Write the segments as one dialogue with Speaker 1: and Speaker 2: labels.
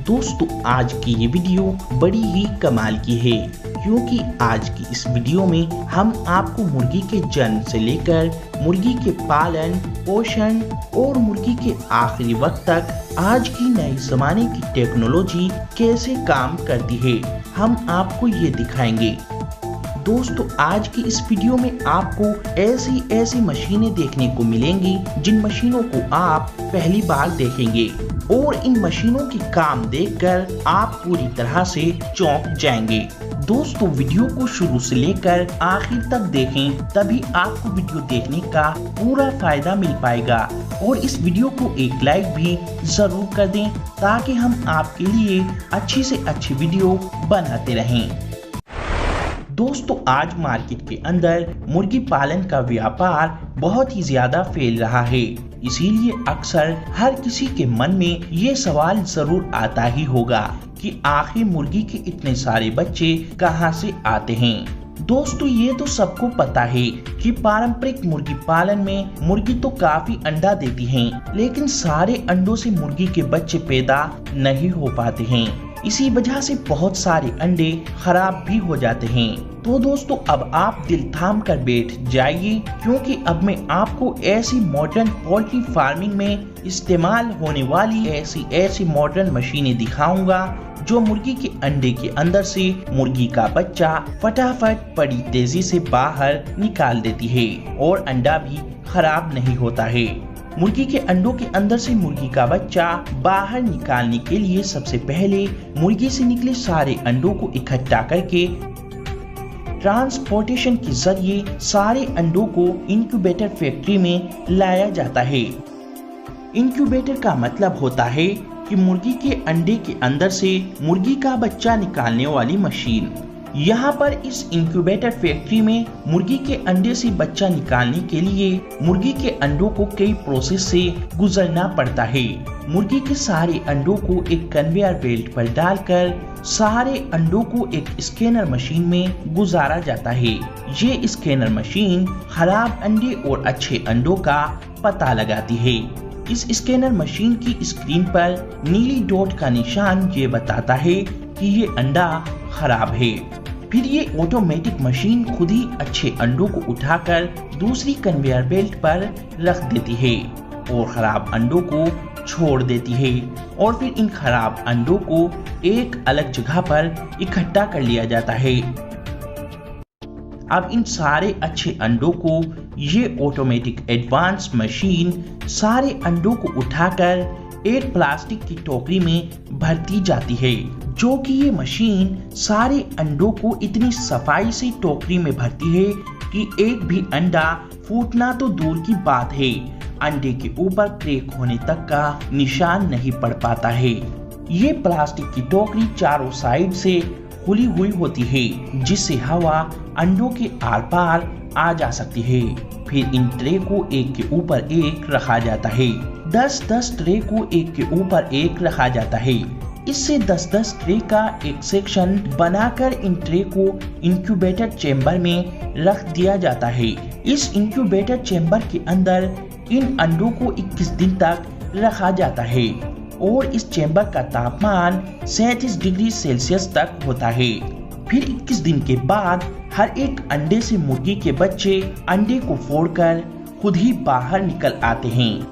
Speaker 1: दोस्तों आज की ये वीडियो बड़ी ही कमाल की है, क्योंकि आज की इस वीडियो में हम आपको मुर्गी के जन्म से लेकर मुर्गी के पालन पोषण और मुर्गी के आखिरी वक्त तक आज की नए जमाने की टेक्नोलॉजी कैसे काम करती है हम आपको ये दिखाएंगे। दोस्तों आज की इस वीडियो में आपको ऐसी मशीनें देखने को मिलेंगी जिन मशीनों को आप पहली बार देखेंगे और इन मशीनों की काम देखकर आप पूरी तरह से चौंक जाएंगे। दोस्तों वीडियो को शुरू से लेकर आखिर तक देखें, तभी आपको वीडियो देखने का पूरा फायदा मिल पाएगा और इस वीडियो को एक लाइक भी जरूर कर दें ताकि हम आपके लिए अच्छी से अच्छी वीडियो बनाते रहें। दोस्तों आज मार्केट के अंदर मुर्गी पालन का व्यापार बहुत ही ज्यादा फैल रहा है, इसीलिए अक्सर हर किसी के मन में ये सवाल जरूर आता ही होगा कि आखिर मुर्गी के इतने सारे बच्चे कहां से आते हैं। दोस्तों ये तो सबको पता है कि पारंपरिक मुर्गी पालन में मुर्गी तो काफी अंडा देती हैं, लेकिन सारे अंडों से मुर्गी के बच्चे पैदा नहीं हो पाते हैं। इसी वजह से बहुत सारे अंडे खराब भी हो जाते हैं। तो दोस्तों अब आप दिल थाम कर बैठ जाइए, क्योंकि अब मैं आपको ऐसी मॉडर्न पोल्ट्री फार्मिंग में इस्तेमाल होने वाली ऐसी मॉडर्न मशीनें दिखाऊंगा जो मुर्गी के अंडे के अंदर से मुर्गी का बच्चा फटाफट बड़ी तेजी से बाहर निकाल देती है और अंडा भी खराब नहीं होता है। मुर्गी के अंडों के अंदर से मुर्गी का बच्चा बाहर निकालने के लिए सबसे पहले मुर्गी से निकले सारे अंडों को इकट्ठा करके ट्रांसपोर्टेशन के जरिए सारे अंडों को इंक्यूबेटर फैक्ट्री में लाया जाता है। इंक्यूबेटर का मतलब होता है कि मुर्गी के अंडे के अंदर से मुर्गी का बच्चा निकालने वाली मशीन। यहाँ पर इस इंक्यूबेटर फैक्ट्री में मुर्गी के अंडे से बच्चा निकालने के लिए मुर्गी के अंडों को कई प्रोसेस से गुजरना पड़ता है। मुर्गी के सारे अंडों को एक कन्वेयर बेल्ट पर डालकर सारे अंडों को एक स्कैनर मशीन में गुजारा जाता है। ये स्कैनर मशीन खराब अंडे और अच्छे अंडों का पता लगाती है। इस स्कैनर मशीन की स्क्रीन पर नीली डॉट का निशान ये बताता है कि ये अंडा खराब है। फिर ये ऑटोमेटिक मशीन खुद ही अच्छे अंडों को उठाकर दूसरी कन्वेयर बेल्ट पर रख देती है और खराब अंडों को छोड़ देती है और फिर इन खराब अंडों को एक अलग जगह पर इकट्ठा कर लिया जाता है। अब इन सारे अच्छे अंडों को ये ऑटोमेटिक एडवांस मशीन सारे अंडों को उठाकर एक प्लास्टिक की टोकरी में भरती जाती है, जो कि ये मशीन सारे अंडों को इतनी सफाई से टोकरी में भरती है कि एक भी अंडा फूटना तो दूर की बात है, अंडे के ऊपर क्रैक होने तक का निशान नहीं पड़ पाता है। ये प्लास्टिक की टोकरी चारों साइड से खुली हुई होती है, जिससे हवा अंडों के आर पार आ जा सकती है। फिर इन ट्रे को एक के ऊपर एक रखा जाता है। 10-10 ट्रे को एक के ऊपर एक रखा जाता है। इससे 10-10 ट्रे का एक सेक्शन बनाकर इन ट्रे को इंक्यूबेटर चेंबर में रख दिया जाता है। इस इंक्यूबेटर चेंबर के अंदर इन अंडों को 21 दिन तक रखा जाता है और इस चेंबर का तापमान 37 डिग्री सेल्सियस तक होता है। फिर 21 दिन के बाद हर एक अंडे से मुर्गी के बच्चे अंडे को फोड़कर खुद ही बाहर निकल आते हैं।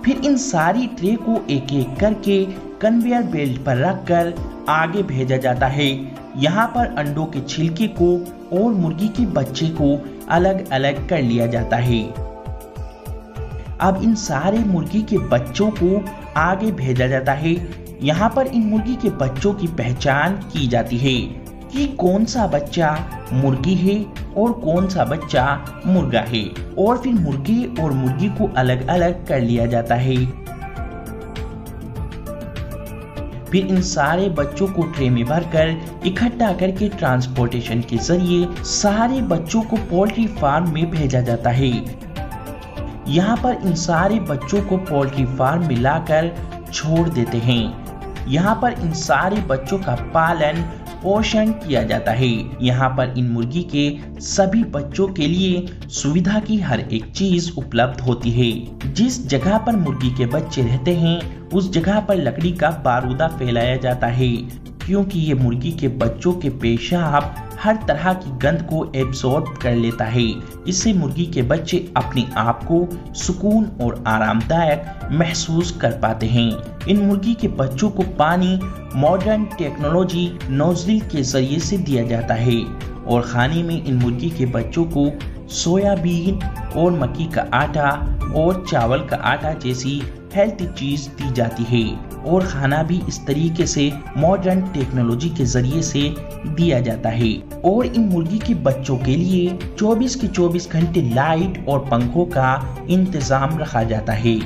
Speaker 1: फिर इन सारी ट्रे को एक एक करके कन्वेयर बेल्ट पर रखकर आगे भेजा जाता है। यहाँ पर अंडों के छिलके को और मुर्गी के बच्चे को अलग अलग कर लिया जाता है। अब इन सारे मुर्गी के बच्चों को आगे भेजा जाता है। यहाँ पर इन मुर्गी के बच्चों की पहचान की जाती है कि कौन सा बच्चा मुर्गी है और कौन सा बच्चा मुर्गा है, और फिर मुर्गे और मुर्गी को अलग अलग कर लिया जाता है। फिर इन सारे बच्चों को ट्रे में भरकर इकट्ठा करके ट्रांसपोर्टेशन के जरिए सारे बच्चों को पोल्ट्री फार्म में भेजा जाता है। यहाँ पर इन सारे बच्चों को पोल्ट्री फार्म में लाकर छोड़ देते हैं। यहाँ पर इन सारे बच्चों का पालन पोषण किया जाता है। यहाँ पर इन मुर्गी के सभी बच्चों के लिए सुविधा की हर एक चीज उपलब्ध होती है। जिस जगह पर मुर्गी के बच्चे रहते हैं उस जगह पर लकड़ी का बारूदा फैलाया जाता है, क्योंकि ये मुर्गी के बच्चों के पेशाब हर तरह की गंध को एब्सॉर्ब कर लेता है। इससे मुर्गी के बच्चे अपने आप को सुकून और आरामदायक महसूस कर पाते हैं। इन मुर्गी के बच्चों को पानी मॉडर्न टेक्नोलॉजी नोजल के जरिए से दिया जाता है और खाने में इन मुर्गी के बच्चों को सोयाबीन और मक्की का आटा और चावल का आटा जैसी हेल्थी चीज दी जाती है और खाना भी इस तरीके से मॉडर्न टेक्नोलॉजी के जरिए से दिया जाता है। और इन मुर्गी के बच्चों के लिए 24 के 24 घंटे लाइट और पंखों का इंतजाम रखा जाता है।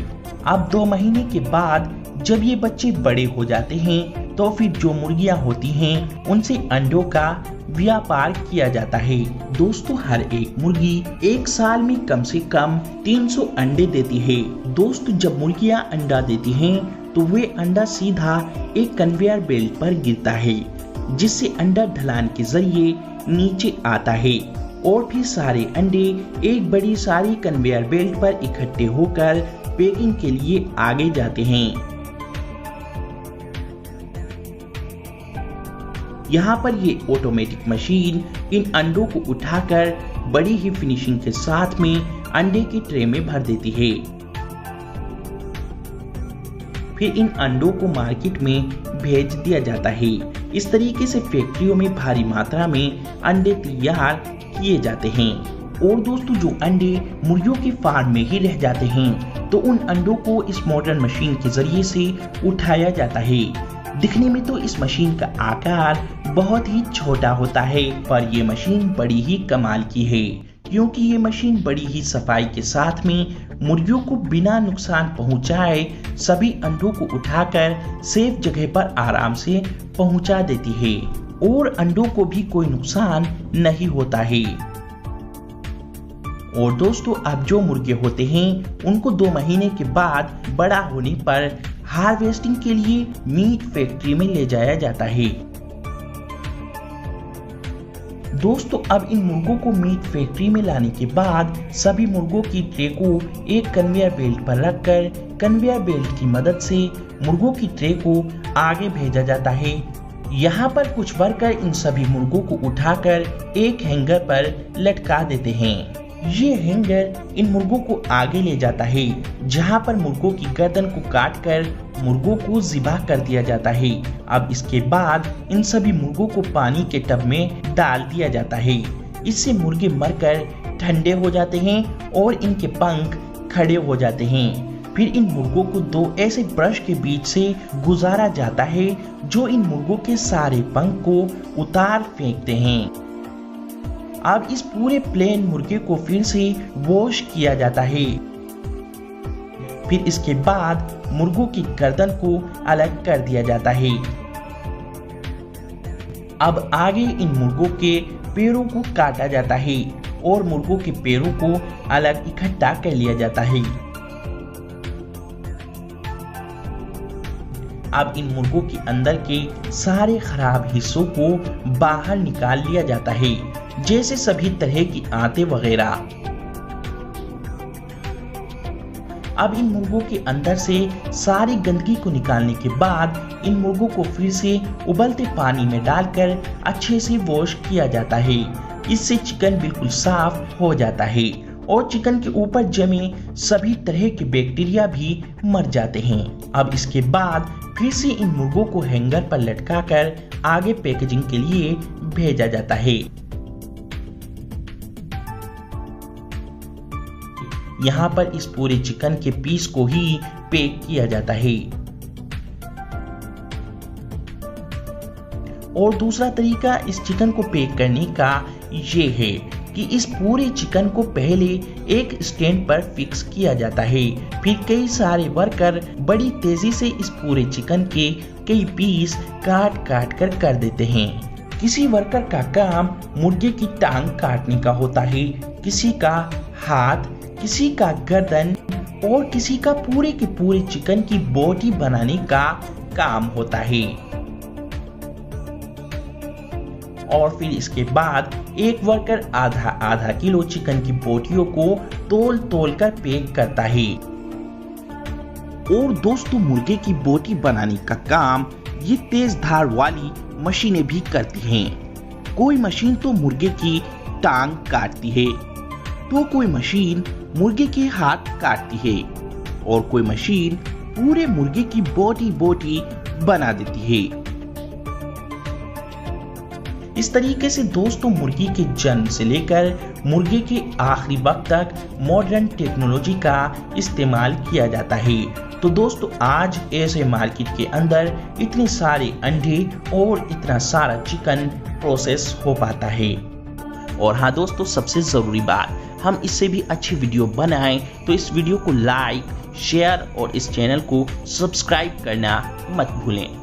Speaker 1: अब 2 महीने के बाद जब ये बच्चे बड़े हो जाते हैं तो फिर जो मुर्गियां होती हैं उनसे अंडों का व्यापार किया जाता है। दोस्तों, हर एक मुर्गी एक साल में कम से कम 300 अंडे देती है। दोस्तों, जब मुर्गियां अंडा देती हैं तो वे अंडा सीधा एक कन्वेयर बेल्ट पर गिरता है, जिससे अंडा ढलान के जरिए नीचे आता है और फिर सारे अंडे एक बड़ी सारी कन्वेयर बेल्ट पर इकट्ठे होकर पैकिंग के लिए आगे जाते हैं। यहाँ पर ये ऑटोमेटिक मशीन इन अंडों को उठाकर बड़ी ही फिनिशिंग के साथ में अंडे की ट्रे में भर देती है। फिर इन अंडों को मार्केट में भेज दिया जाता है। इस तरीके से फैक्ट्रियों में भारी मात्रा में अंडे तैयार किए जाते हैं। और दोस्तों, जो अंडे मुर्गियों के फार्म में ही रह जाते हैं तो उन अंडों को इस मॉडर्न मशीन के जरिए से उठाया जाता है। दिखने में तो इस मशीन का आकार बहुत ही छोटा होता है, पर ये मशीन बड़ी ही कमाल की है, क्योंकि ये मशीन बड़ी ही सफाई के साथ में मुर्गियों को बिना नुकसान पहुंचाए सभी अंडों को उठाकर सेफ जगह पर आराम से पहुंचा देती है और अंडों को भी कोई नुकसान नहीं होता है। और दोस्तों, अब जो मुर्गे होते हैं उनको 2 महीने के बाद बड़ा होने पर हार्वेस्टिंग के लिए मीट फैक्ट्री में ले जाया जाता है। दोस्तों, अब इन मुर्गों को मीट फैक्ट्री में लाने के बाद सभी मुर्गों की ट्रे को एक कन्वेयर बेल्ट पर रखकर कन्वेयर बेल्ट की मदद से मुर्गों की ट्रे को आगे भेजा जाता है। यहाँ पर कुछ वर्कर इन सभी मुर्गों को उठाकर एक हैंगर पर लटका देते हैं। ये हैंगर इन मुर्गों को आगे ले जाता है, जहाँ पर मुर्गों की गर्दन को काटकर मुर्गों को ज़िबा कर दिया जाता है। अब इसके बाद इन सभी मुर्गों को पानी के टब में डाल दिया जाता है। इससे मुर्गे मरकर ठंडे हो जाते हैं और इनके पंख खड़े हो जाते हैं। फिर इन मुर्गों को 2 ऐसे ब्रश के बीच से गुजारा जाता है जो इन मुर्गों के सारे पंख को उतार फेंकते हैं। अब इस पूरे प्लेन मुर्गे को फिर से वॉश किया जाता है। फिर इसके बाद मुर्गों की गर्दन को अलग कर दिया जाता है। अब आगे इन मुर्गों के पैरों को काटा जाता है और मुर्गों के पैरों को अलग इकट्ठा कर लिया जाता है। अब इन मुर्गों के अंदर के सारे खराब हिस्सों को बाहर निकाल लिया जाता है, जैसे सभी तरह की आंतें वगैरह। अब इन मुर्गों के अंदर से सारी गंदगी को निकालने के बाद इन मुर्गों को फिर से उबलते पानी में डालकर अच्छे से वॉश किया जाता है। इससे चिकन बिल्कुल साफ हो जाता है और चिकन के ऊपर जमे सभी तरह के बैक्टीरिया भी मर जाते हैं। अब इसके बाद फिर से इन मुर्गों को हैंगर पर लटकाकर आगे पैकेजिंग के लिए भेजा जाता है। यहाँ पर इस पूरे चिकन के पीस को ही पैक किया जाता है। और दूसरा तरीका इस चिकन को पैक करने का ये है कि इस पूरे चिकन को पहले एक स्टैंड पर फिक्स किया जाता है। फिर कई सारे वर्कर बड़ी तेजी से इस पूरे चिकन के कई पीस काट काट कर देते हैं। किसी वर्कर का काम मुर्गे की टांग काटने का होता है, किसी का हाथ, किसी का गर्दन और किसी का पूरे के पूरे चिकन की बोटी बनाने का काम होता है। और फिर इसके बाद एक वर्कर आधा आधा किलो चिकन की बोटियों को तोल कर पैक करता है। और दोस्तों मुर्गे की बोटी बनाने का काम ये तेज धार वाली मशीनें भी करती हैं। कोई मशीन तो मुर्गे की टांग काटती है, तो कोई मशीन मुर्गे के हाथ काटती है और कोई मशीन पूरे मुर्गे की बोटी बना देती है। इस तरीके से दोस्तों मुर्गी के जन्म से लेकर मुर्गे के आखिरी वक्त तक मॉडर्न टेक्नोलॉजी का इस्तेमाल किया जाता है। तो दोस्तों आज ऐसे मार्केट के अंदर इतने सारे अंडे और इतना सारा चिकन प्रोसेस हो पाता है। और हाँ दोस्तों, सबसे जरूरी बात, हम इससे भी अच्छी वीडियो बनाएं तो इस वीडियो को लाइक, शेयर और इस चैनल को सब्सक्राइब करना मत भूलें।